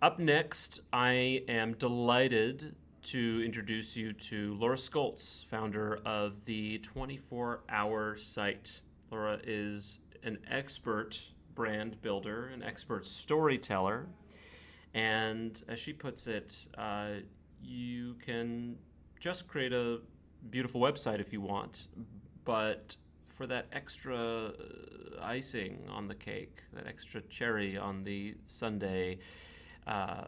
Up next, I am delighted to introduce you to Laura Scholes, founder of the 24-hour site. Laura is an expert brand builder, an expert storyteller, and as she puts it, you can just create a beautiful website if you want, but for that extra icing on the cake, that extra cherry on the sundae, uh,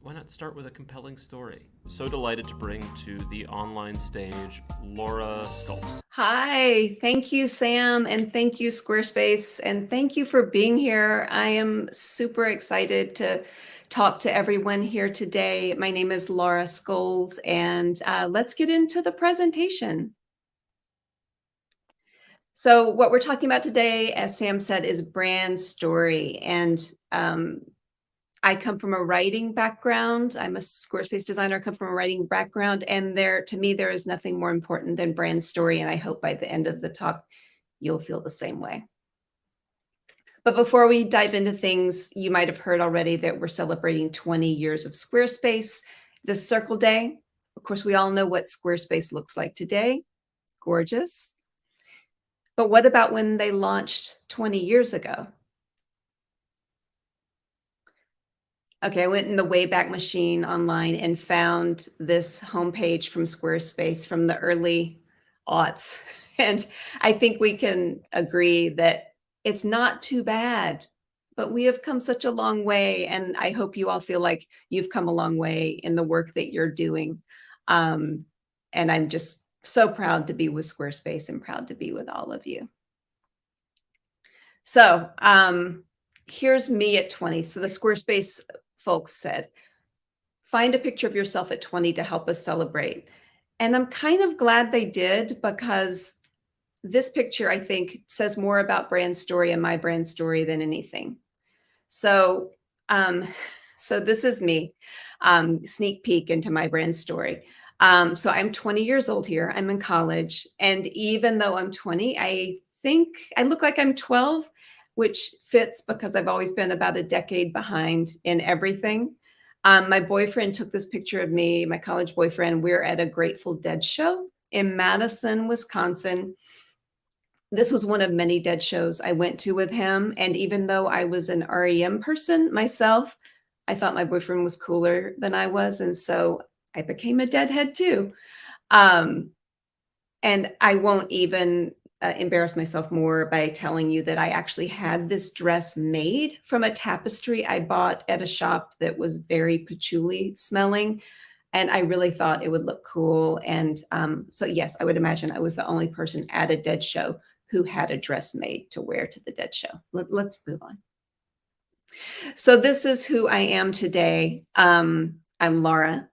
why not start with a compelling story? So delighted to bring to the online stage Laura Skulls. Hi, thank you, Sam, and thank you, Squarespace, and thank you for being here. I am super excited to talk to everyone here today. My name is Laura Scholes, and let's get into the presentation. So what we're talking about today, as Sam said, is brand story. And I come from a writing background. I'm a Squarespace designer, I come from a writing background. And to me, there is nothing more important than brand story. And I hope by the end of the talk, you'll feel the same way. But before we dive into things, you might have heard already that we're celebrating 20 years of Squarespace this Circle Day. Of course, we all know what Squarespace looks like today. Gorgeous. But what about when they launched 20 years ago? Okay, I went in the Wayback Machine online and found this homepage from Squarespace from the early aughts. And I think we can agree that it's not too bad, but we have come such a long way. And I hope you all feel like you've come a long way in the work that you're doing. Um, and I'm just so proud to be with Squarespace and proud to be with all of you. So here's me at 20. So the Squarespace folks said, find a picture of yourself at 20 to help us celebrate. And I'm kind of glad they did, because this picture, I think, says more about brand story and my brand story than anything. So, so this is me, sneak peek into my brand story. So I'm 20 years old here. I'm in college. And even though I'm 20, I think I look like I'm 12, which fits because I've always been about a decade behind in everything. My boyfriend took this picture of me, my college boyfriend. We're at a Grateful Dead show in Madison, Wisconsin. This was one of many Dead shows I went to with him. And even though I was an REM person myself, I thought my boyfriend was cooler than I was. And so I became a Deadhead too. Um, and I won't even embarrass myself more by telling you that I actually had this dress made from a tapestry I bought at a shop that was very patchouli smelling. And I really thought it would look cool. And so, yes, I would imagine I was the only person at a Dead show who had a dress made to wear to the Dead show. Let's move on. So this is who I am today. I'm Laura.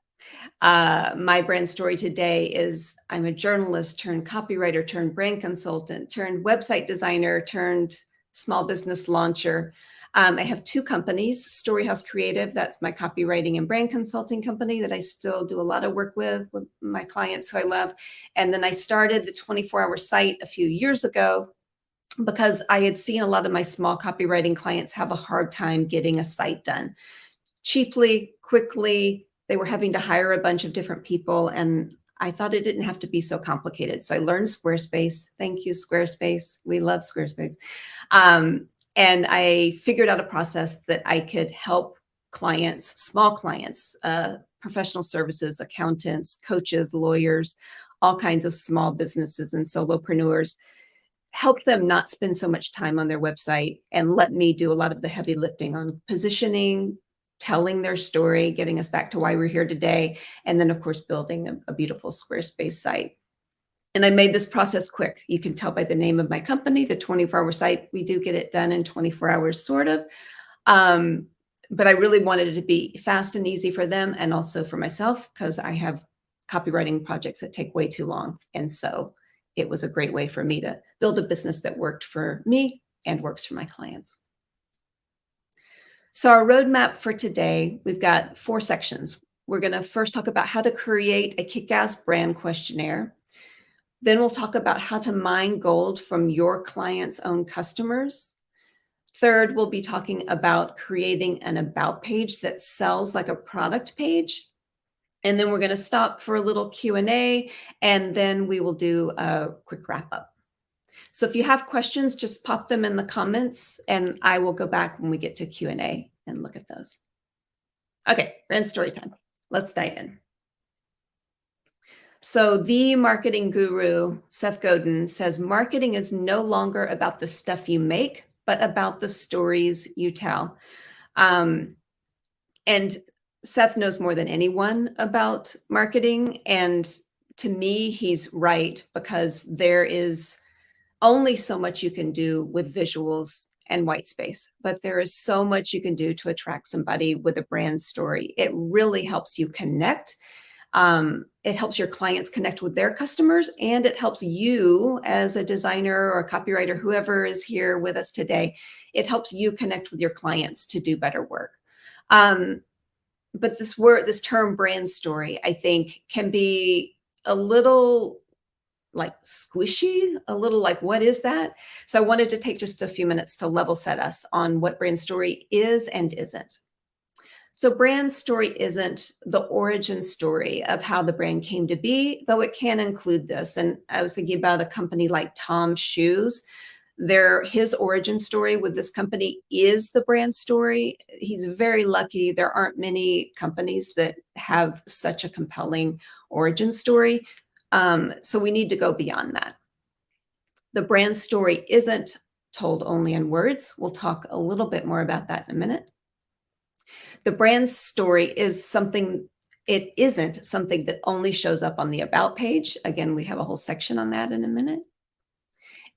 My brand story today is I'm a journalist turned copywriter turned brand consultant turned website designer turned small business launcher. I have two companies, Storyhouse Creative, that's my copywriting and brand consulting company that I still do a lot of work with my clients who I love. And then I started the 24-hour site a few years ago because I had seen a lot of my small copywriting clients have a hard time getting a site done cheaply, quickly. They were having to hire a bunch of different people, and I thought it didn't have to be so complicated. So I learned Squarespace. Thank you, Squarespace. We love Squarespace. And I figured out a process that I could help clients, small clients, professional services, accountants, coaches, lawyers, all kinds of small businesses and solopreneurs, help them not spend so much time on their website and let me do a lot of the heavy lifting on positioning, telling their story, getting us back to why we're here today, and then, of course, building a beautiful Squarespace site. And I made this process quick. You can tell by the name of my company, the 24-hour site. We do get it done in 24 hours, sort of. But I really wanted it to be fast and easy for them and also for myself, because I have copywriting projects that take way too long. And so it was a great way for me to build a business that worked for me and works for my clients. So our roadmap for today, we've got 4 sections. We're going to first talk about how to create a kick-ass brand questionnaire. Then we'll talk about how to mine gold from your clients' own customers. Third, we'll be talking about creating an about page that sells like a product page. And then we're going to stop for a little Q&A, and then we will do a quick wrap up. So if you have questions, just pop them in the comments, and I will go back when we get to Q&A and look at those. Okay, brand story time. Let's dive in. So the marketing guru, Seth Godin, says marketing is no longer about the stuff you make, but about the stories you tell. And Seth knows more than anyone about marketing. And to me, he's right, because there is only so much you can do with visuals and white space, but there is so much you can do to attract somebody with a brand story. It really helps you connect. It helps your clients connect with their customers, and it helps you as a designer or a copywriter, whoever is here with us today, it helps you connect with your clients to do better work. But this term brand story, I think, can be a little like squishy, a little like, what is that? So I wanted to take just a few minutes to level set us on what brand story is and isn't. So brand story isn't the origin story of how the brand came to be, though it can include this. And I was thinking about a company like Tom's Shoes. His origin story with this company is the brand story. He's very lucky. There aren't many companies that have such a compelling origin story. So we need to go beyond that. The brand story isn't told only in words. We'll talk a little bit more about that in a minute. The brand story it isn't something that only shows up on the about page. Again, we have a whole section on that in a minute.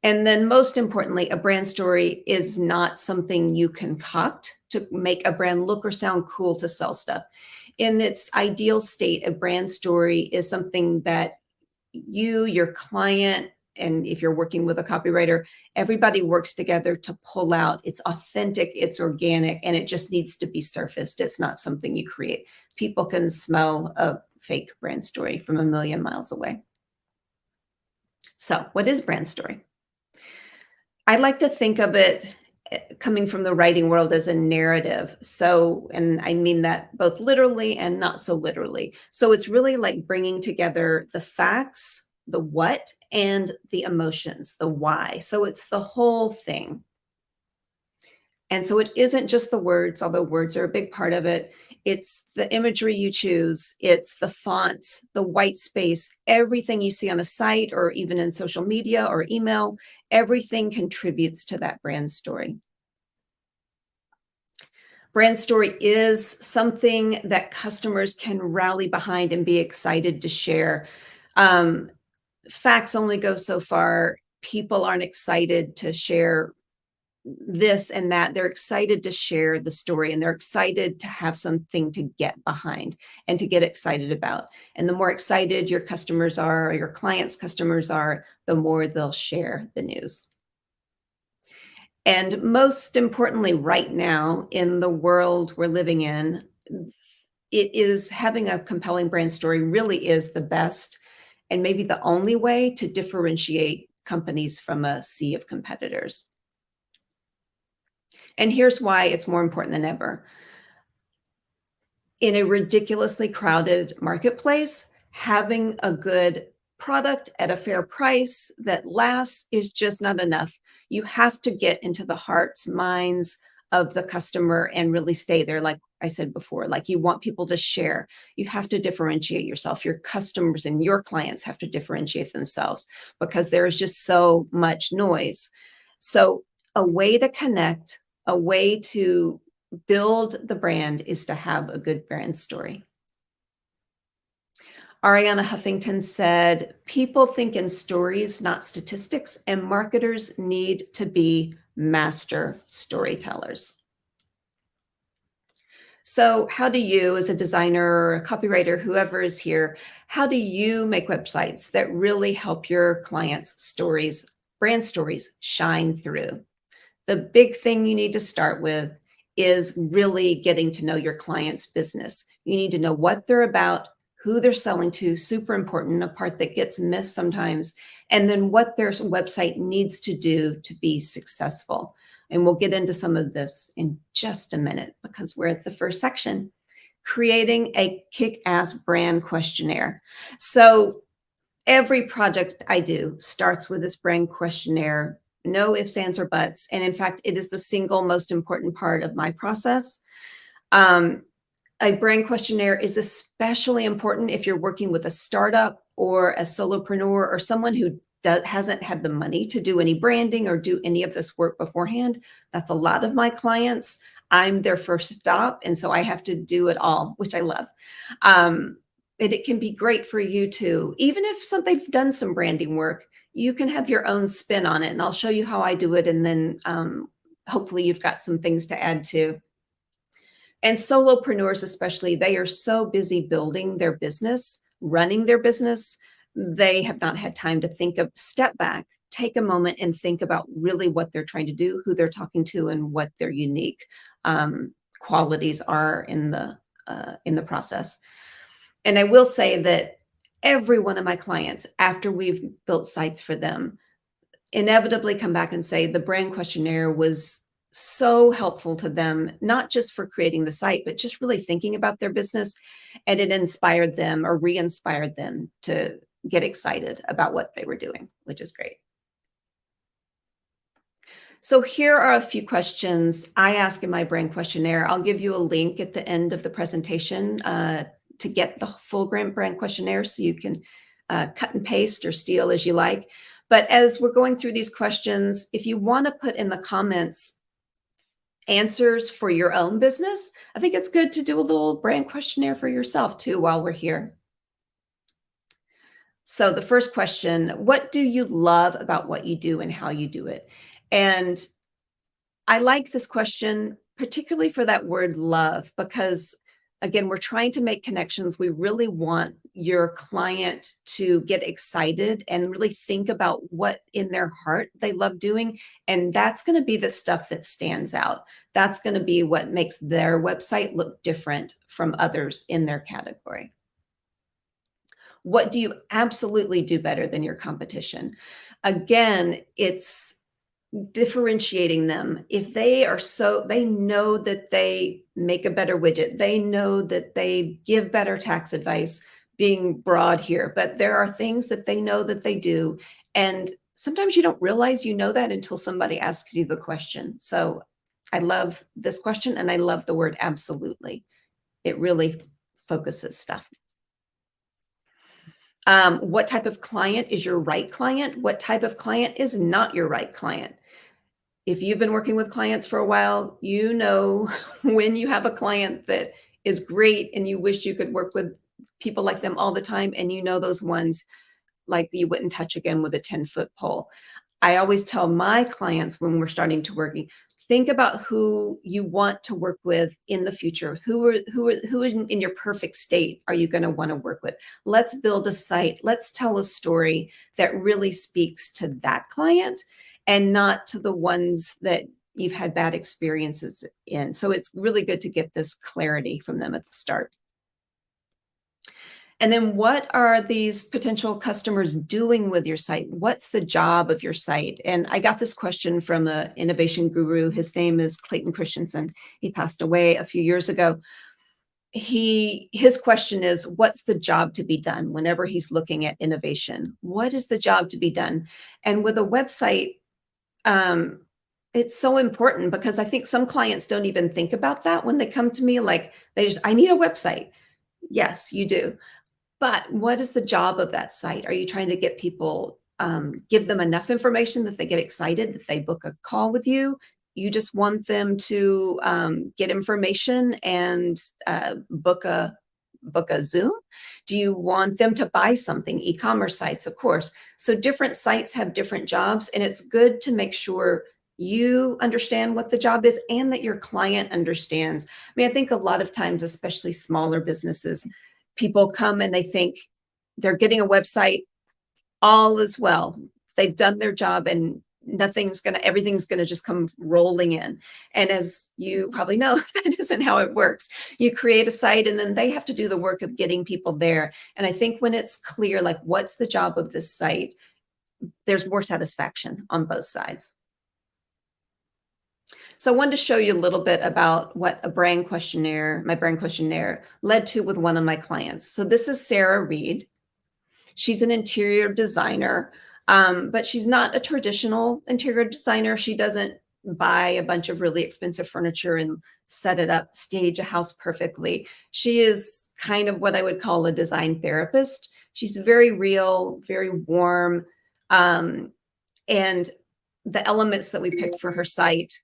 And then most importantly, a brand story is not something you concoct to make a brand look or sound cool to sell stuff. In its ideal state, a brand story is something that you, your client, and if you're working with a copywriter, everybody works together to pull out. It's authentic, it's organic, and it just needs to be surfaced. It's not something you create. People can smell a fake brand story from a million miles away. So what is brand story? I like to think of it coming from the writing world as a narrative. So, and I mean that both literally and not so literally. So it's really like bringing together the facts, the what, and the emotions, the why. So it's the whole thing. And so it isn't just the words, although words are a big part of it. It's the imagery you choose. It's the fonts, the white space, everything you see on a site or even in social media or email, everything contributes to that brand story. Brand story is something that customers can rally behind and be excited to share. Facts only go so far. People aren't excited to share this and that. They're excited to share the story, and they're excited to have something to get behind and to get excited about. And the more excited your customers are, or your clients' customers are, the more they'll share the news. And most importantly, right now in the world we're living in, it is having a compelling brand story really is the best and maybe the only way to differentiate companies from a sea of competitors. And here's why it's more important than ever. In a ridiculously crowded marketplace, having a good product at a fair price that lasts is just not enough. You have to get into the hearts, minds of the customer and really stay there. Like I said before, like you want people to share. You have to differentiate yourself. Your customers and your clients have to differentiate themselves because there is just so much noise. So a way to connect, a way to build the brand is to have a good brand story. Ariana Huffington said, people think in stories, not statistics, and marketers need to be master storytellers. So how do you, as a designer, a copywriter, whoever is here, how do you make websites that really help your clients' stories, brand stories, shine through? The big thing you need to start with is really getting to know your client's business. You need to know what they're about, who they're selling to, super important, a part that gets missed sometimes, and then what their website needs to do to be successful. And we'll get into some of this in just a minute because we're at the first section, creating a kick-ass brand questionnaire. So every project I do starts with this brand questionnaire, no ifs, ands, or buts. And in fact, it is the single most important part of my process. Um, a brand questionnaire is especially important if you're working with a startup or a solopreneur or someone who hasn't had the money to do any branding or do any of this work beforehand. That's a lot of my clients. I'm their first stop, and so I have to do it all, which I love. And it can be great for you too. Even if they've done some branding work, you can have your own spin on it, and I'll show you how I do it, and then hopefully you've got some things to add too. And solopreneurs, especially, they are so busy building their business, running their business, they have not had time to step back, take a moment and think about really what they're trying to do, who they're talking to, and what their unique qualities are in the process. And I will say that every one of my clients, after we've built sites for them, inevitably come back and say the brand questionnaire was so helpful to them, not just for creating the site, but just really thinking about their business. And it inspired them or re-inspired them to get excited about what they were doing, which is great. So here are a few questions I ask in my brand questionnaire. I'll give you a link at the end of the presentation to get the full brand questionnaire so you can cut and paste or steal as you like. But as we're going through these questions, if you want to put in the comments answers for your own business, I think it's good to do a little brand questionnaire for yourself too while we're here. So the first question, what do you love about what you do and how you do it? And I like this question, particularly for that word love, because again, we're trying to make connections. We really want your client to get excited and really think about what in their heart they love doing. And that's going to be the stuff that stands out. That's going to be what makes their website look different from others in their category. What do you absolutely do better than your competition? Again, it's differentiating them. If they know that they make a better widget, they know that they give better tax advice, being broad here, but there are things that they know that they do. And sometimes you don't realize you know that until somebody asks you the question. So I love this question, and I love the word absolutely. It really focuses stuff. What type of client is your right client? What type of client is not your right client? If you've been working with clients for a while, you know when you have a client that is great and you wish you could work with people like them all the time, and you know those ones like you wouldn't touch again with a 10-foot pole. I always tell my clients when we're starting to work, think about who you want to work with in the future. Who in your perfect state are you going to want to work with? Let's build a site. Let's tell a story that really speaks to that client and not to the ones that you've had bad experiences in. So it's really good to get this clarity from them at the start. And then what are these potential customers doing with your site? What's the job of your site? And I got this question from an innovation guru. His name is Clayton Christensen. He passed away a few years ago. His question is, what's the job to be done whenever he's looking at innovation? What is the job to be done? And with a website, it's so important because I think some clients don't even think about that when they come to me, like I need a website. Yes, you do. But what is the job of that site? Are you trying to get people, give them enough information that they get excited, that they book a call with you? You just want them to get information and book a Zoom? Do you want them to buy something? E-commerce sites, of course. So different sites have different jobs, and it's good to make sure you understand what the job is and that your client understands. I mean, I think a lot of times, especially smaller businesses, people come and they think they're getting a website, all is well. They've done their job and everything's gonna just come rolling in. And as you probably know, that isn't how it works. You create a site and then they have to do the work of getting people there. And I think when it's clear, like what's the job of this site, there's more satisfaction on both sides. So I wanted to show you a little bit about what my brand questionnaire led to with one of my clients. So this is Sarah Reed. She's an interior designer, but she's not a traditional interior designer. She doesn't buy a bunch of really expensive furniture and set it up, stage a house perfectly. She is kind of what I would call a design therapist. She's very real, very warm, um, and the elements that we picked for her site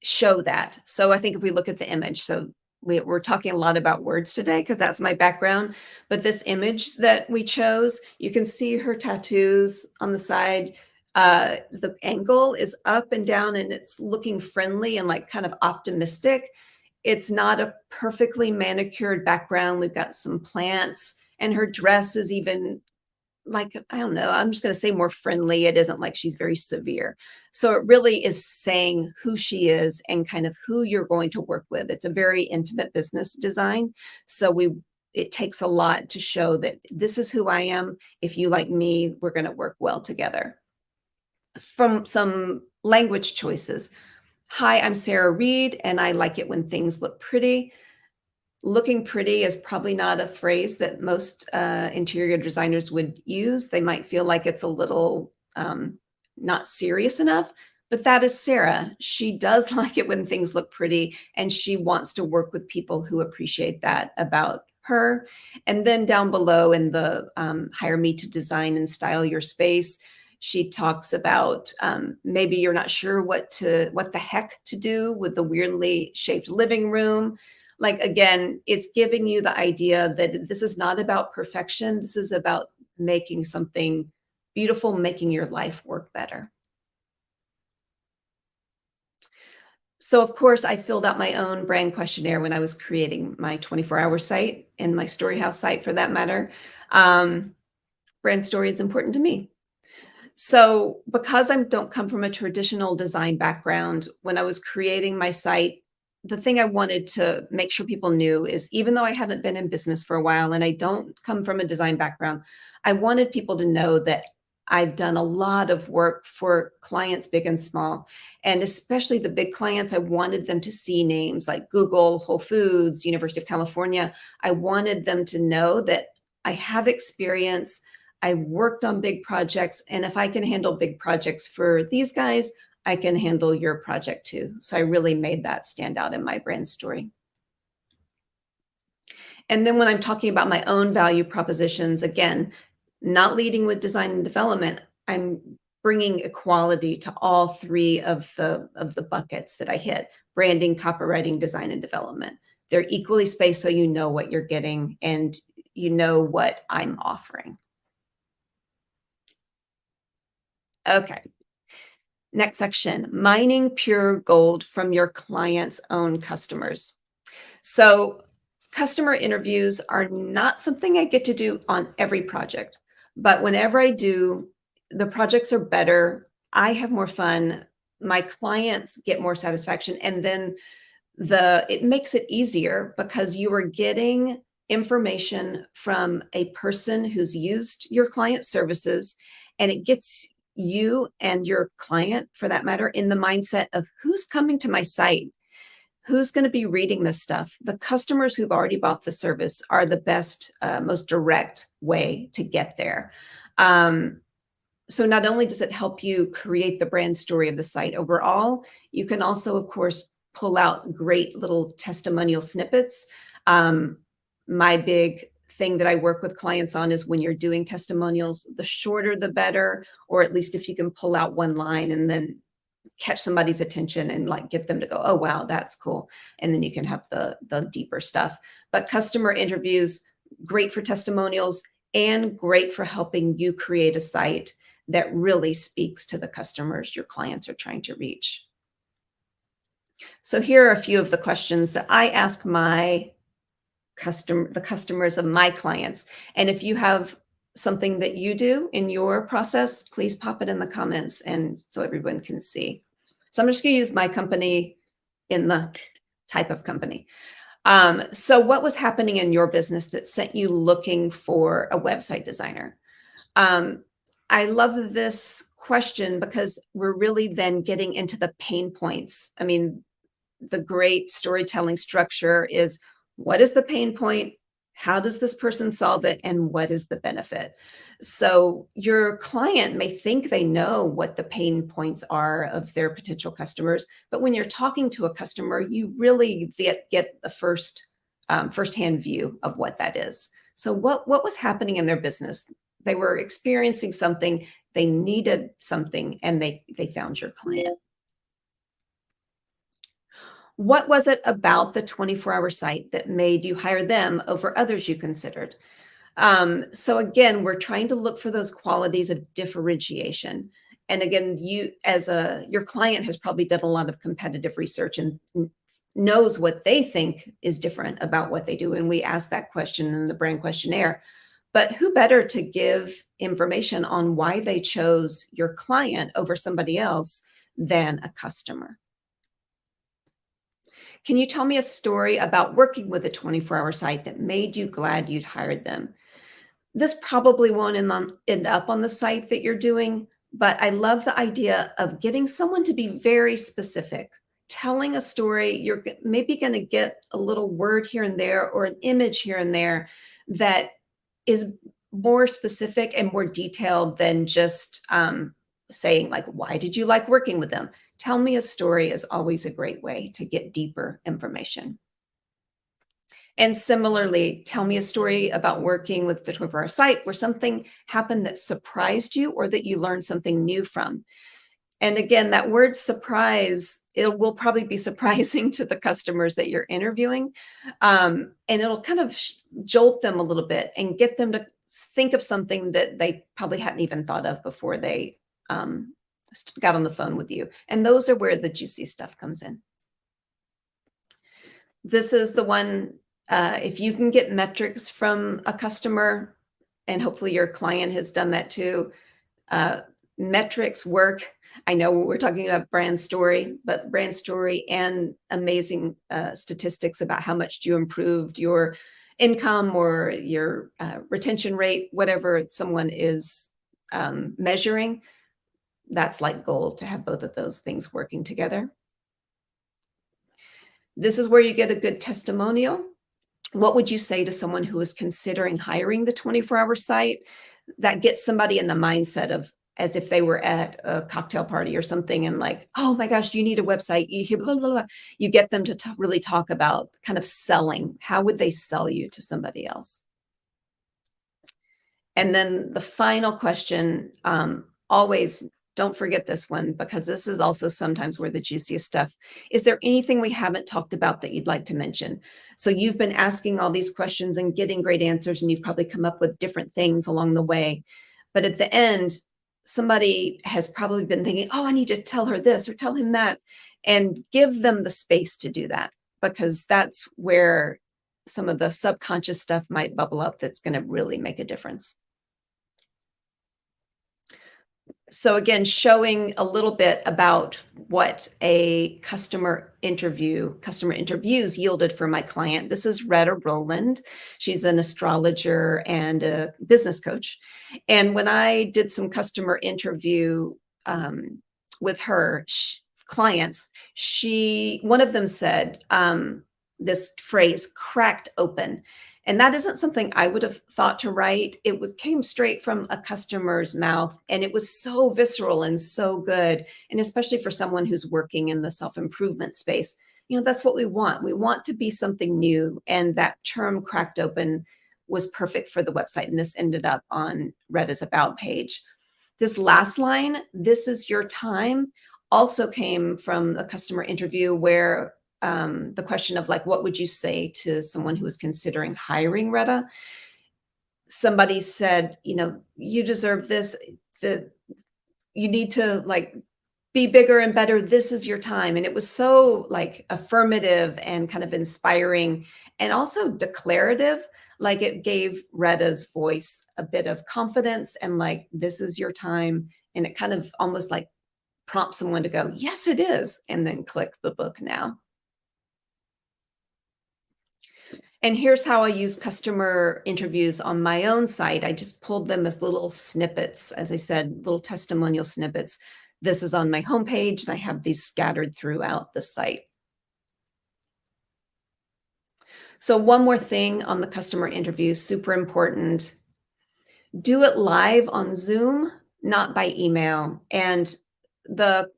show that. So I think if we look at the image, so we're talking a lot about words today because that's my background. But this image that we chose, you can see her tattoos on the side. The angle is up and down and it's looking friendly and like kind of optimistic. It's not a perfectly manicured background. We've got some plants, and her dress is even like, I don't know, I'm just going to say more friendly. It isn't like she's very severe. So it really is saying who she is and kind of who you're going to work with. It's a very intimate business design. So it takes a lot to show that this is who I am. If you like me, we're going to work well together. From some language choices. Hi, I'm Sarah Reed, and I like it when things look pretty. Looking pretty is probably not a phrase that most interior designers would use. They might feel like it's a little not serious enough, but that is Sarah. She does like it when things look pretty, and she wants to work with people who appreciate that about her. And then down below in the hire me to design and style your space, she talks about maybe you're not sure what the heck to do with the weirdly shaped living room. Like, again, it's giving you the idea that this is not about perfection. This is about making something beautiful, making your life work better. So, of course, I filled out my own brand questionnaire when I was creating my 24-hour site and my story house site for that matter. Um, Brand story is important to me. So, because I don't come from a traditional design background, when I was creating my site, the thing I wanted to make sure people knew is even though I haven't been in business for a while and I don't come from a design background, I wanted people to know that I've done a lot of work for clients, big and small. And especially the big clients, I wanted them to see names like Google, Whole Foods, University of California. I wanted them to know that I have experience. I've worked on big projects, and if I can handle big projects for these guys, I can handle your project too. So I really made that stand out in my brand story. And then when I'm talking about my own value propositions, again, not leading with design and development, I'm bringing equality to all three of the buckets that I hit: branding, copywriting, design, and development. They're equally spaced so you know what you're getting and you know what I'm offering. Okay. Next section, mining pure gold from your client's own customers. So, customer interviews are not something I get to do on every project, but whenever I do, the projects are better. I have more fun. My clients get more satisfaction. And then it makes it easier because you are getting information from a person who's used your client services, and it gets you and your client for that matter in the mindset of who's coming to my site, who's going to be reading this stuff. The customers who've already bought the service are the best, most direct way to get there. So not only does it help you create the brand story of the site overall, you can also, of course, pull out great little testimonial snippets. Um, my big thing that I work with clients on is when you're doing testimonials, the shorter the better, or at least if you can pull out one line and then catch somebody's attention and like get them to go, oh wow, that's cool. And then you can have the deeper stuff. But customer interviews, great for testimonials and great for helping you create a site that really speaks to the customers your clients are trying to reach. So here are a few of the questions that I ask the customers of my clients. And if you have something that you do in your process, please pop it in the comments and so everyone can see. So I'm just going to use my company in the type of company. So what was happening in your business that sent you looking for a website designer? I love this question because we're really then getting into the pain points. I mean, the great storytelling structure is what is the pain point? How does this person solve it? And what is the benefit? So your client may think they know what the pain points are of their potential customers, but when you're talking to a customer, you really get the firsthand view of what that is. So what was happening in their business? They were experiencing something, they needed something, and they found your client. What was it about the 24-hour site that made you hire them over others you considered? So again, we're trying to look for those qualities of differentiation. And again, your client has probably done a lot of competitive research and knows what they think is different about what they do. And we ask that question in the brand questionnaire. But who better to give information on why they chose your client over somebody else than a customer? Can you tell me a story about working with a 24-hour site that made you glad you'd hired them? This probably won't end up on the site that you're doing, but I love the idea of getting someone to be very specific, telling a story. You're maybe going to get a little word here and there or an image here and there that is more specific and more detailed than just saying, like, why did you like working with them? Tell me a story is always a great way to get deeper information. And similarly, tell me a story about working with the 24-hour site where something happened that surprised you or that you learned something new from. And again, that word surprise, it will probably be surprising to the customers that you're interviewing. And it'll kind of jolt them a little bit and get them to think of something that they probably hadn't even thought of before they got on the phone with you. And those are where the juicy stuff comes in. This is the one, if you can get metrics from a customer, and hopefully your client has done that too, metrics work. I know we're talking about brand story, but brand story and amazing statistics about how much you improved your income or your retention rate, whatever someone is measuring, that's like gold to have both of those things working together. This is where you get a good testimonial. What would you say to someone who is considering hiring the 24-hour site? That gets somebody in the mindset of as if they were at a cocktail party or something and like, oh my gosh, you need a website. Blah, blah, blah. You get them to really talk about kind of selling. How would they sell you to somebody else? And then the final question, always don't forget this one because this is also sometimes where the juiciest stuff. Is there anything we haven't talked about that you'd like to mention? So you've been asking all these questions and getting great answers, and you've probably come up with different things along the way. But at the end, somebody has probably been thinking, oh, I need to tell her this or tell him that, and give them the space to do that, because that's where some of the subconscious stuff might bubble up that's going to really make a difference. So again, showing a little bit about what a customer interviews yielded for my client. This is Retta Rowland. She's an astrologer and a business coach. And when I did some customer interview with her clients, one of them said this phrase, cracked open. And that isn't something I would have thought to write. Came straight from a customer's mouth, and it was so visceral and so good. And especially for someone who's working in the self-improvement space, that's what we want. We want to be something new. And that term cracked open was perfect for the website. And this ended up on Retta's About page. This last line, this is your time, also came from a customer interview where the question of like, what would you say to someone who is considering hiring Retta? Somebody said, you deserve this. You need to like be bigger and better. This is your time. And it was so like affirmative and kind of inspiring and also declarative. Like it gave Retta's voice a bit of confidence and like, this is your time. And it kind of almost like prompts someone to go, yes, it is. And then click the book now. And here's how I use customer interviews on my own site. I just pulled them as little snippets, as I said, little testimonial snippets. This is on my homepage, and I have these scattered throughout the site. So one more thing on the customer interview, super important. Do it live on Zoom, not by email. And the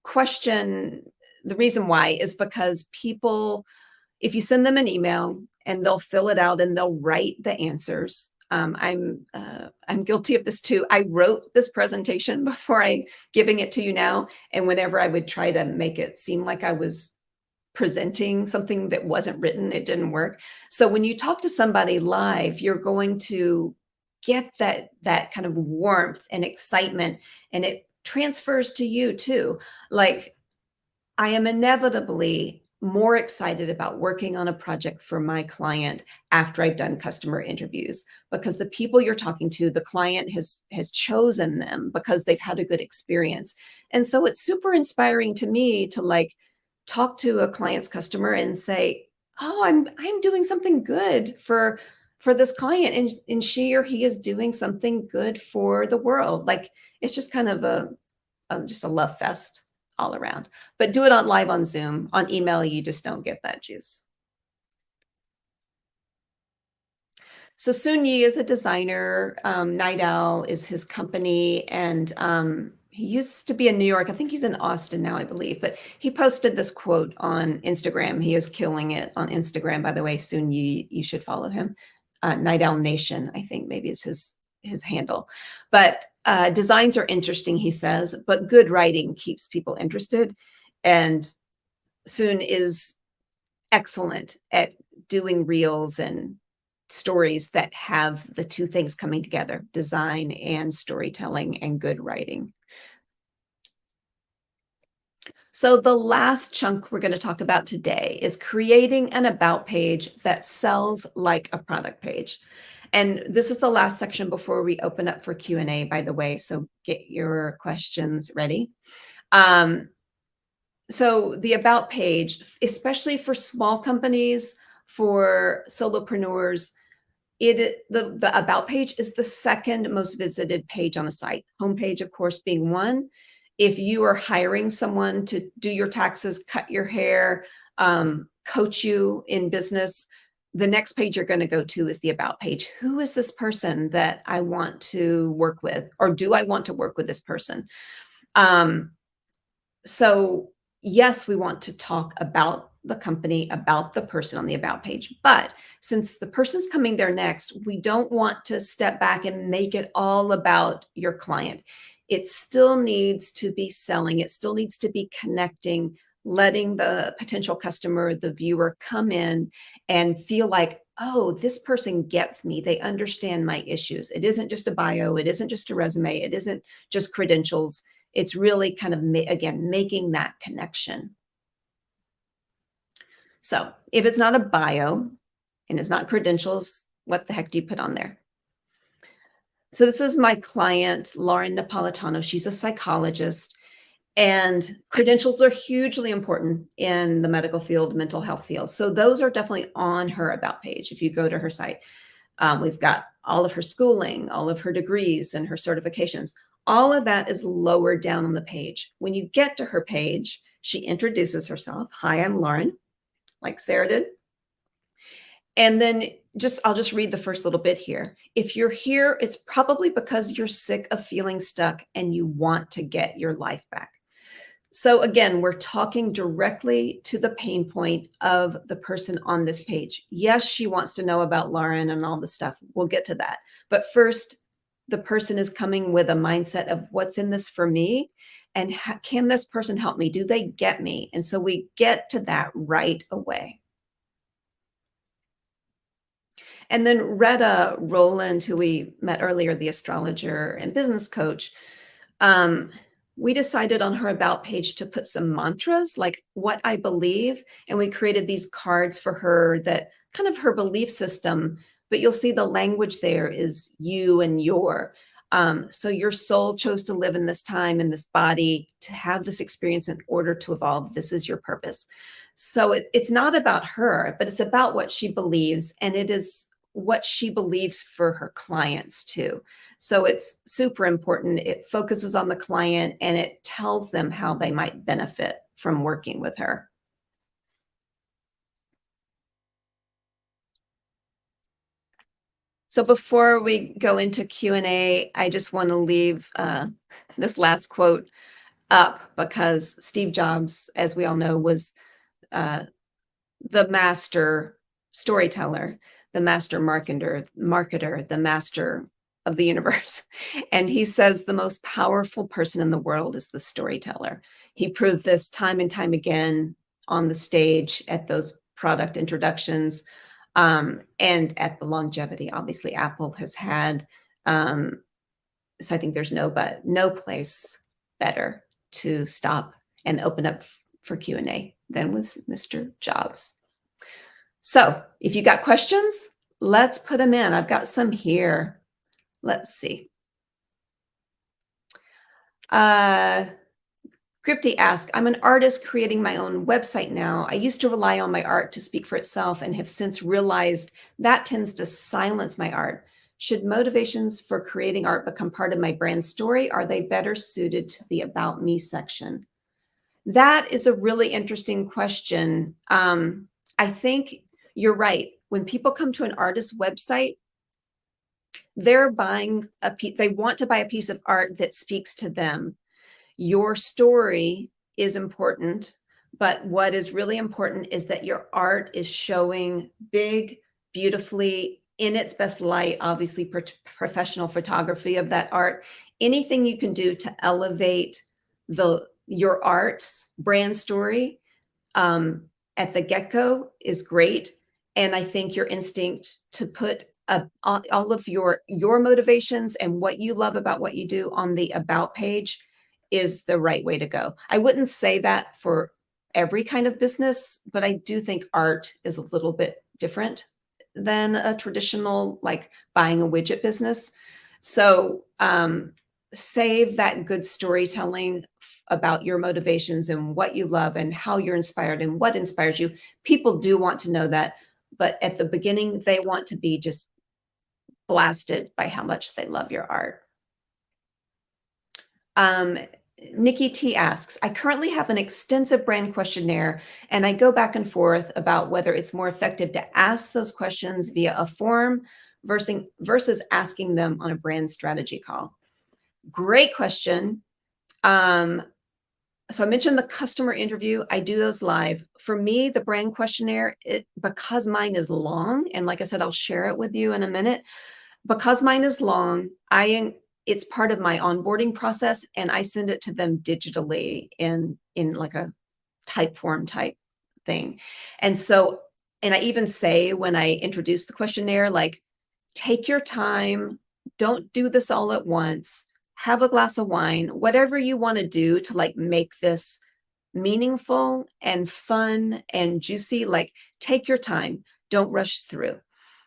question, the reason why is because people, if you send them an email and they'll fill it out and they'll write the answers. I'm guilty of this too. I wrote this presentation before I giving it to you now, and whenever I would try to make it seem like I was presenting something that wasn't written, it didn't work. So when you talk to somebody live, you're going to get that kind of warmth and excitement, and it transfers to you too. Like, I am inevitably more excited about working on a project for my client after I've done customer interviews, because the people you're talking to, the client has chosen them because they've had a good experience. And so it's super inspiring to me to like talk to a client's customer and say, "Oh, I'm doing something good for this client, and she or he is doing something good for the world." Like, it's just kind of just a love fest all around. But do it on live on Zoom. On email, you just don't get that juice. So Sun Yi is a designer. Night Owl is his company, and he used to be in New York. I think he's in Austin now, I believe. But he posted this quote on Instagram. He is killing it on Instagram, by the way. Sun Yi, you should follow him. Night Owl Nation, I think maybe is his handle. But designs are interesting, he says, but good writing keeps people interested. And Sun is excellent at doing reels and stories that have the two things coming together, design and storytelling and good writing. So the last chunk we're going to talk about today is creating an about page that sells like a product page. And this is the last section before we open up for Q&A, by the way, so get your questions ready. So the about page, especially for small companies, for solopreneurs, the about page is the second most visited page on a site. Homepage, of course, being one. If you are hiring someone to do your taxes, cut your hair, coach you in business, the next page you're going to go to is the about page. Who is this person that I want to work with, or do I want to work with this person? So yes, we want to talk about the company, about the person on the about page. But since the person's coming there next, we don't want to step back and make it all about your client. It still needs to be selling. It still needs to be connecting, letting the potential customer, the viewer, come in and feel like, oh, this person gets me. They understand my issues. It isn't just a bio. It isn't just a resume. It isn't just credentials. It's really kind of, again, making that connection. So if it's not a bio and it's not credentials, what the heck do you put on there? So this is my client, Lauren Napolitano. She's a psychologist, and credentials are hugely important in the medical field, mental health field. So those are definitely on her about page. If you go to her site, we've got all of her schooling, all of her degrees and her certifications. All of that is lower down on the page. When you get to her page, she introduces herself. Hi, I'm Lauren, like Sarah did. And then I'll just read the first little bit here. If you're here, it's probably because you're sick of feeling stuck and you want to get your life back. So again, we're talking directly to the pain point of the person on this page. Yes, she wants to know about Lauren and all the stuff. We'll get to that. But first, the person is coming with a mindset of what's in this for me, and can this person help me? Do they get me? And so we get to that right away. And then Retta Roland, who we met earlier, the astrologer and business coach, we decided on her about page to put some mantras like what I believe. And we created these cards for her that kind of her belief system, but you'll see the language there is you and your. So your soul chose to live in this time, in this body, to have this experience in order to evolve. This is your purpose. So it's not about her, but it's about what she believes, and it is what she believes for her clients too. So it's super important. It focuses on the client and it tells them how they might benefit from working with her. So before we go into Q&A, I just want to leave this last quote up because Steve Jobs, as we all know, was uh, the master storyteller, the master marketer, the master of the universe. And he says the most powerful person in the world is the storyteller. He proved this time and time again on the stage at those product introductions, and at the longevity. Obviously, Apple has had. So I think there's no place better to stop and open up for Q&A than with Mr. Jobs. So if you got questions, let's put them in. I've got some here. Let's see. Crypty asked, I'm an artist creating my own website now. I used to rely on my art to speak for itself and have since realized that tends to silence my art. Should motivations for creating art become part of my brand story? Are they better suited to the About Me section? That is a really interesting question. I think you're right. When people come to an artist's website, they're buying they want to buy a piece of art that speaks to them. Your story is important, but what is really important is that your art is showing big, beautifully, in its best light, obviously professional photography of that art. Anything you can do to elevate your art's brand story at the get-go is great. And I think your instinct to put all of your motivations and what you love about what you do on the About page is the right way to go. I wouldn't say that for every kind of business, but I do think art is a little bit different than a traditional, like buying a widget business. So save that good storytelling about your motivations and what you love and how you're inspired and what inspires you. People do want to know that, but at the beginning, they want to be just blasted by how much they love your art. Nikki T asks, I currently have an extensive brand questionnaire and I go back and forth about whether it's more effective to ask those questions via a form versus asking them on a brand strategy call. Great question. So I mentioned the customer interview. I do those live. For me, the brand questionnaire, because mine is long, and like I said, I'll share it with you in a minute. Because mine is long, it's part of my onboarding process, and I send it to them digitally in like a type form type thing. And so, and I even say when I introduce the questionnaire, like, take your time, don't do this all at once, have a glass of wine, whatever you want to do to like make this meaningful and fun and juicy, like take your time, don't rush through.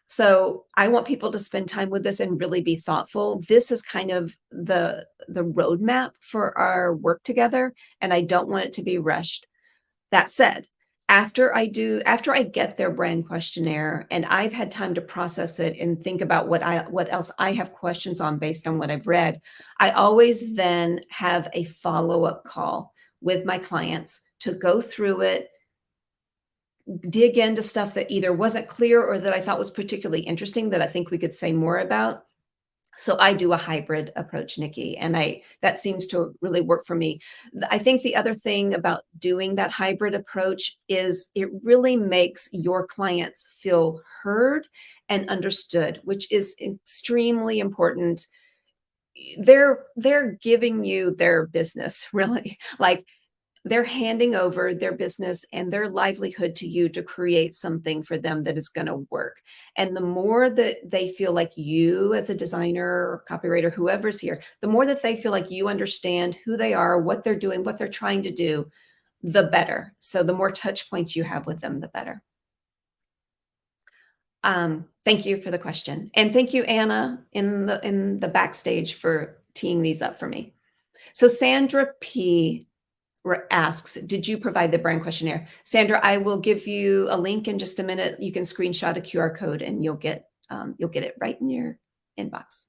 So I want people to spend time with this and really be thoughtful. This is kind of the roadmap for our work together, and I don't want it to be rushed. That said, after I get their brand questionnaire and I've had time to process it and think about what else I have questions on based on what I've read, I always then have a follow-up call with my clients to go through it, dig into stuff that either wasn't clear or that I thought was particularly interesting that I think we could say more about. So I do a hybrid approach, Nikki, and that seems to really work for me. I think the other thing about doing that hybrid approach is it really makes your clients feel heard and understood, which is extremely important. They're giving you their business, really. Like they're handing over their business and their livelihood to you to create something for them that is going to work. And the more that they feel like you as a designer or copywriter, whoever's here, the more that they feel like you understand who they are, what they're doing, what they're trying to do, the better. So the more touch points you have with them, the better. Thank you for the question. And thank you, Anna, in the backstage for teeing these up for me. So Sandra P asks, did you provide the brand questionnaire? Sandra, I will give you a link in just a minute. You can screenshot a QR code and you'll get it right in your inbox.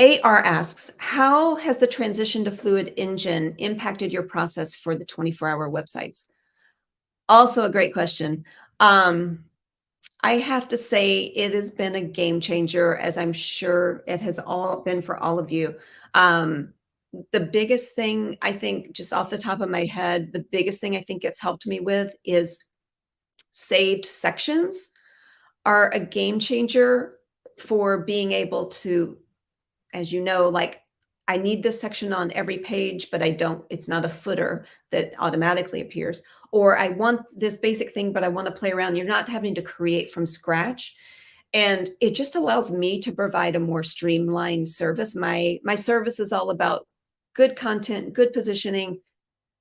AR asks, how has the transition to Fluid Engine impacted your process for the 24-hour websites? Also a great question. I have to say it has been a game changer, as I'm sure it has all been for all of you. The biggest thing I think, just off the top of my head, the biggest thing I think it's helped me with is saved sections are a game changer for being able to, as you know, like I need this section on every page, but I don't, it's not a footer that automatically appears. Or I want this basic thing, but I want to play around. You're not having to create from scratch. And it just allows me to provide a more streamlined service. My service is all about good content, good positioning,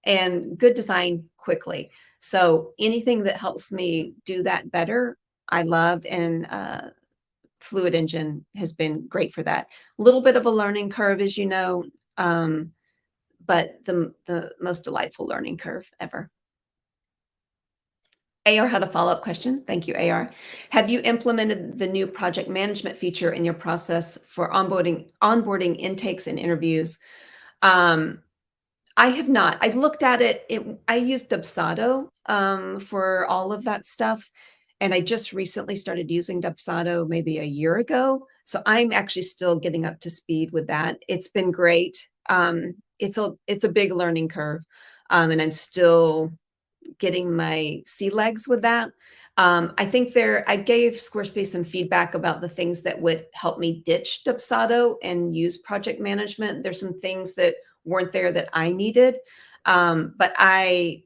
and good design quickly. So anything that helps me do that better, I love. And Fluid Engine has been great for that. A little bit of a learning curve, as you know, but the most delightful learning curve ever. AR had a follow-up question. Thank you, AR. Have you implemented the new project management feature in your process for onboarding intakes and interviews? I have not. I looked at it. I used Dubsado for all of that stuff. And I just recently started using Dubsado maybe a year ago. So I'm actually still getting up to speed with that. It's been great. It's a big learning curve. And I'm still getting my sea legs with that. I think I gave Squarespace some feedback about the things that would help me ditch Dubsado and use project management. There's some things that weren't there that I needed. But I,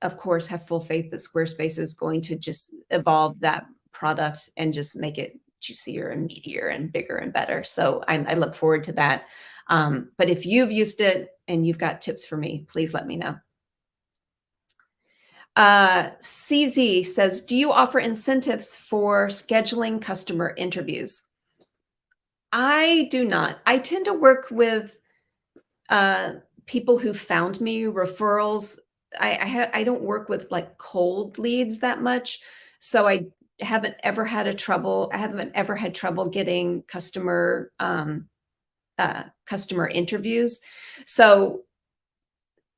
of course, have full faith that Squarespace is going to just evolve that product and just make it juicier and meatier and bigger and better. So I look forward to that. But if you've used it and you've got tips for me, please let me know. CZ says, do you offer incentives for scheduling customer interviews? I do not. I tend to work with people who found me, referrals. I don't work with like cold leads that much. So I haven't ever had trouble getting customer interviews. So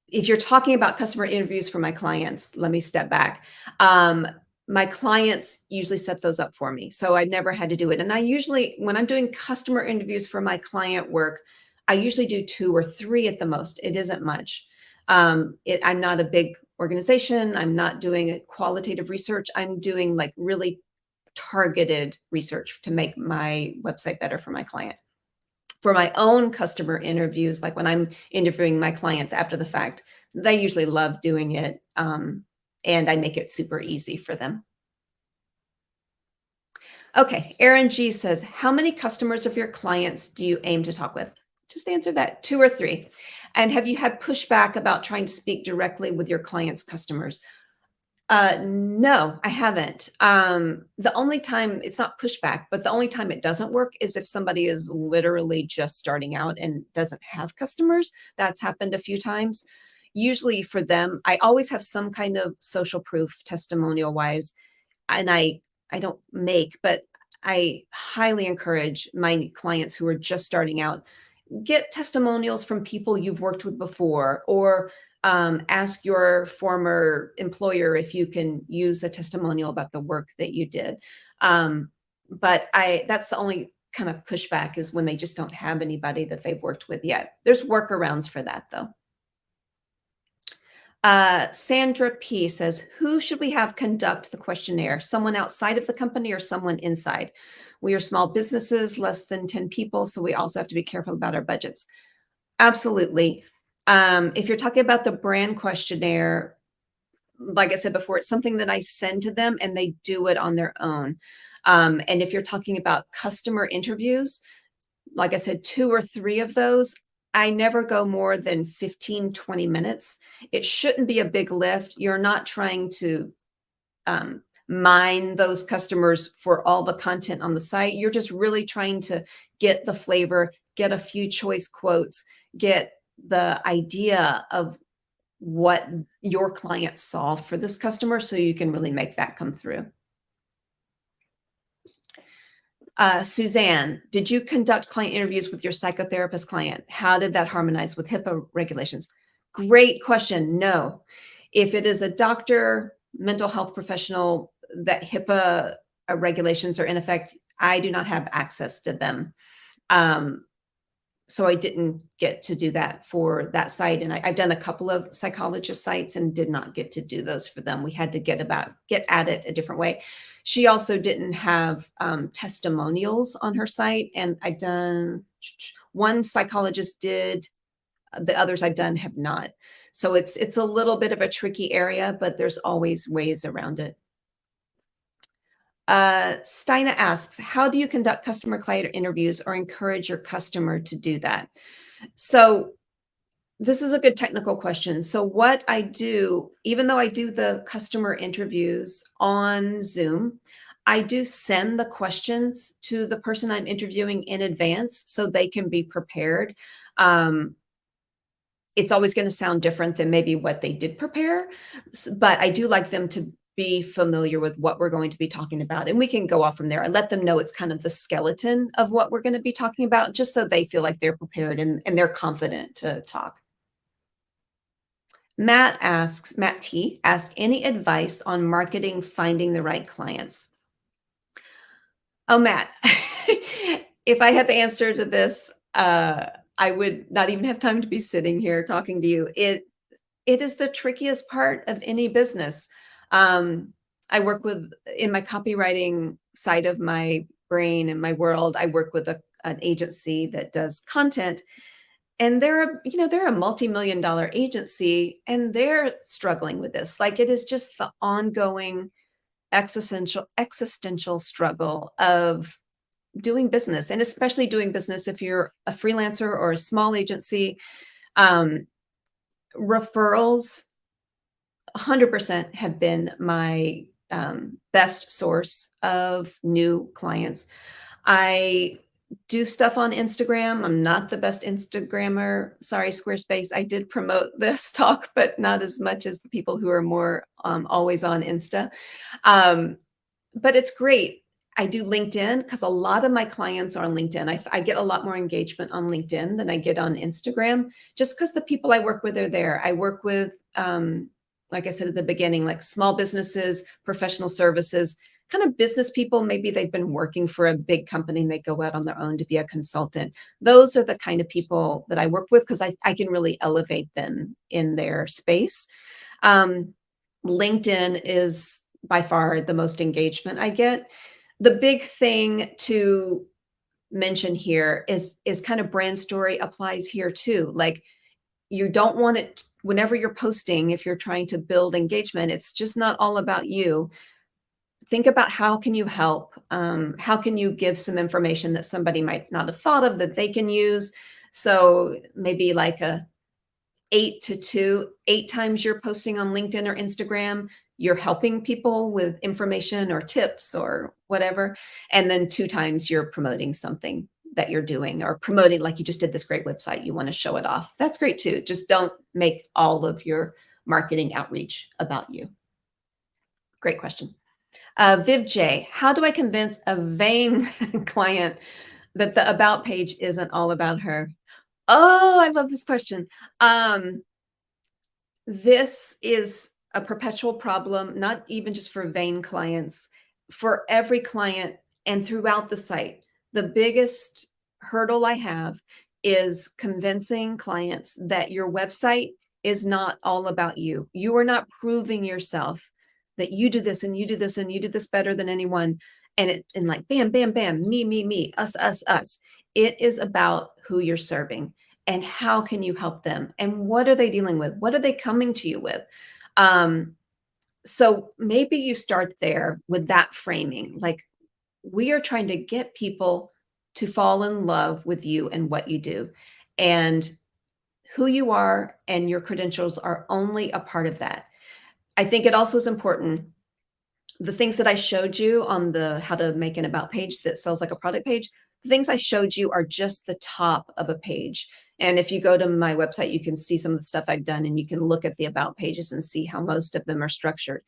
if you're talking about customer interviews for my clients, let me step back. My clients usually set those up for me. So I've never had to do it. And I usually, when I'm doing customer interviews for my client work, I usually do 2 or 3 at the most. It isn't much. I'm not a big organization. I'm not doing a qualitative research. I'm doing like really targeted research to make my website better for my client. For my own customer interviews, like when I'm interviewing my clients after the fact, they usually love doing it. And I make it super easy for them. Okay, Aaron G says, how many customers of your clients do you aim to talk with? Just answer that, 2 or 3. And have you had pushback about trying to speak directly with your clients' customers? No, I haven't. The only time it's not pushback, but the only time it doesn't work is if somebody is literally just starting out and doesn't have customers. That's happened a few times. Usually for them, I always have some kind of social proof testimonial wise, and I don't make, but I highly encourage my clients who are just starting out, get testimonials from people you've worked with before, or ask your former employer if you can use a testimonial about the work that you did. But that's the only kind of pushback, is when they just don't have anybody that they've worked with yet. There's workarounds for that though. Sandra P says, who should we have conduct the questionnaire? Someone outside of the company or someone inside? We are small businesses, less than 10 people, so we also have to be careful about our budgets. Absolutely. If you're talking about the brand questionnaire, like I said before, it's something that I send to them and they do it on their own. And if you're talking about customer interviews, like I said, 2 or 3 of those, I never go more than 15, 20 minutes. It shouldn't be a big lift. You're not trying to mine those customers for all the content on the site. You're just really trying to get the flavor, get a few choice quotes, get the idea of what your client solved for this customer so you can really make that come through. Suzanne, did you conduct client interviews with your psychotherapist client? How did that harmonize with HIPAA regulations? Great question. No. If it is a doctor, mental health professional, that HIPAA regulations are in effect, I do not have access to them. So I didn't get to do that for that site. And I've done a couple of psychologist sites and did not get to do those for them. We had to get at it a different way. She also didn't have testimonials on her site. And I've done one psychologist did, the others I've done have not. So it's a little bit of a tricky area, but there's always ways around it. Steina asks, how do you conduct customer client interviews or encourage your customer to do that? So this is a good technical question. So what I do, even though I do the customer interviews on Zoom, I do send the questions to the person I'm interviewing in advance so they can be prepared. It's always going to sound different than maybe what they did prepare, but I do like them to be familiar with what we're going to be talking about. And we can go off from there. I let them know it's kind of the skeleton of what we're going to be talking about, just so they feel like they're prepared and they're confident to talk. Matt T asks, any advice on marketing, finding the right clients? Oh, Matt, if I had the answer to this, I would not even have time to be sitting here talking to you. It is the trickiest part of any business. I work with, in my copywriting side of my brain and my world, I work with an agency that does content, and they're a multi-million-dollar agency, and they're struggling with this. Like, it is just the ongoing existential struggle of doing business, and especially doing business if you're a freelancer or a small agency. Referrals 100% have been my best source of new clients. I do stuff on Instagram. I'm not the best Instagrammer. Sorry, Squarespace. I did promote this talk, but not as much as the people who are more always on Insta. But it's great. I do LinkedIn because a lot of my clients are on LinkedIn. I get a lot more engagement on LinkedIn than I get on Instagram, just because the people I work with are there. I work with, like I said at the beginning, like small businesses, professional services, kind of business people. Maybe they've been working for a big company and they go out on their own to be a consultant. Those are the kind of people that I work with because I can really elevate them in their space. LinkedIn is by far the most engagement I get. The big thing to mention here is kind of brand story applies here too. Like, you don't want it whenever you're posting, if you're trying to build engagement, it's just not all about you. Think about how can you help? How can you give some information that somebody might not have thought of that they can use? So maybe like a 8 to 2, 8 times you're posting on LinkedIn or Instagram, you're helping people with information or tips or whatever. And then 2 times you're promoting something that you're doing, or promoting, like you just did this great website, you want to show it off. That's great too. Just don't make all of your marketing outreach about you. Great question. Viv J, how do I convince a vain client that the about page isn't all about her? Oh, I love this question. This is a perpetual problem, not even just for vain clients, for every client and throughout the site. The biggest hurdle I have is convincing clients that your website is not all about you. You are not proving yourself that you do this and you do this and you do this better than anyone. And like bam, bam, bam, me, us. It is about who you're serving and how can you help them and what are they dealing with? What are they coming to you with? So maybe you start there with that framing. Like, we are trying to get people to fall in love with you and what you do. And who you are and your credentials are only a part of that. I think it also is important The things that I showed you on the how to make an about page that sells like a product page, the things I showed you are just the top of a page. And if you go to my website, you can see some of the stuff I've done and you can look at the about pages and see how most of them are structured.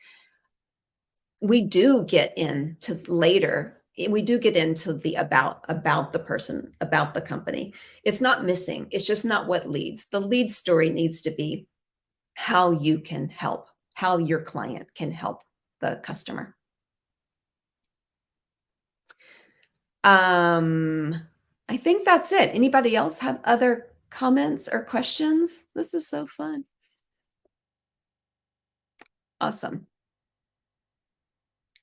We do get into later, we do get into the about the person, about the company. It's not missing. It's just not what leads. The lead story needs to be how you can help, how your client can help the customer. Um, I think that's it. Anybody else have other comments or questions? This is so fun. Awesome.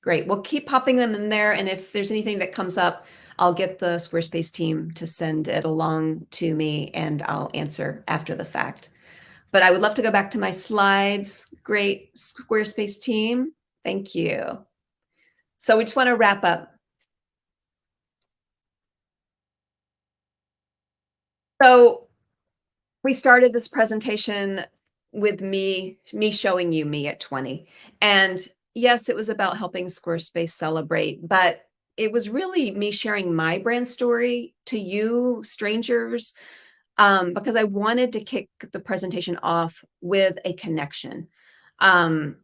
Great. Well, keep popping them in there. And if there's anything that comes up, I'll get the Squarespace team to send it along to me and I'll answer after the fact. But I would love to go back to my slides. Great Squarespace team. Thank you. So we just want to wrap up. So we started this presentation with me showing you me at 20. And yes, it was about helping Squarespace celebrate, but it was really me sharing my brand story to you strangers, because I wanted to kick the presentation off with a connection. Um,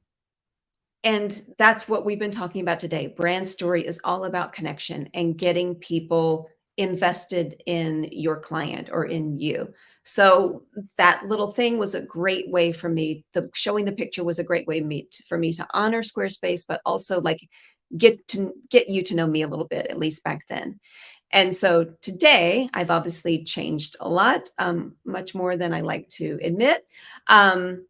and that's what we've been talking about today. Brand story is all about connection and getting people invested in your client or in you. So that little thing was a great way for me. The showing the picture was a great way for me to honor Squarespace, but also like get you to know me a little bit, at least back then. And so today, I've obviously changed a lot, much more than I like to admit. Um,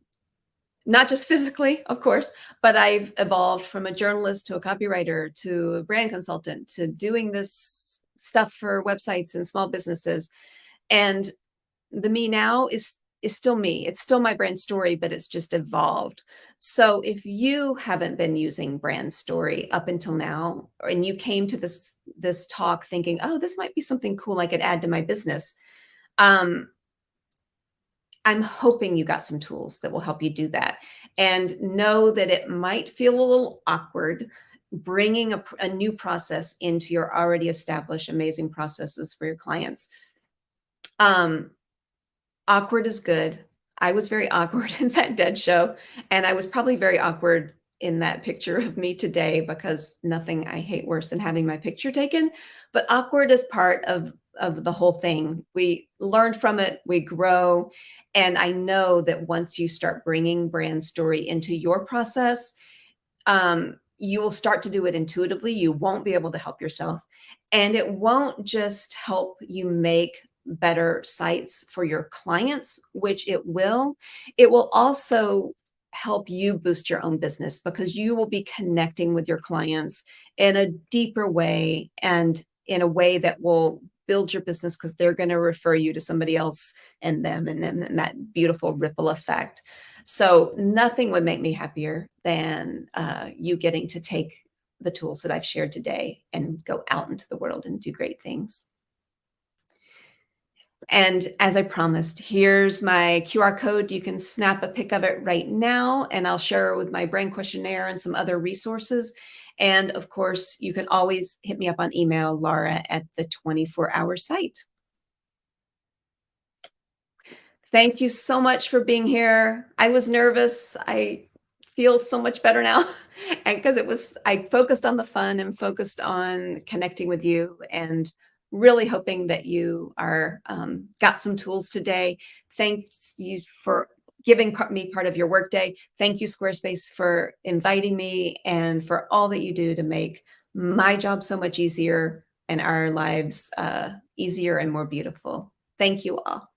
Not just physically, of course, but I've evolved from a journalist to a copywriter to a brand consultant to doing this stuff for websites and small businesses. And the me now is still me. It's still my brand story, but it's just evolved. So if you haven't been using brand story up until now, and you came to this talk thinking, oh, this might be something cool I could add to my business, um, I'm hoping you got some tools that will help you do that. And know that it might feel a little awkward bringing a new process into your already established amazing processes for your clients. Um, Awkward is good. I was very awkward in that dead show, and I was probably very awkward in that picture of me today because nothing I hate worse than having my picture taken, but awkward is part of the whole thing. We learn from it, we grow, and I know that once you start bringing brand story into your process, you will start to do it intuitively. You won't be able to help yourself. And it won't just help you make better sites for your clients, which it will also help you boost your own business because you will be connecting with your clients in a deeper way and in a way that will build your business because they're going to refer you to somebody else and them and then and that beautiful ripple effect. So nothing would make me happier than you getting to take the tools that I've shared today and go out into the world and do great things. And as I promised, here's my QR code. You can snap a pic of it right now, and I'll share it with my brain questionnaire and some other resources. And of course, you can always hit me up on email, Laura at the 24-hour site. Thank you so much for being here. I was nervous. I feel so much better now. And because I focused on the fun and focused on connecting with you and really hoping that you are got some tools today. Thanks you for giving me part of your workday. Thank you, Squarespace, for inviting me and for all that you do to make my job so much easier and our lives easier and more beautiful. Thank you all.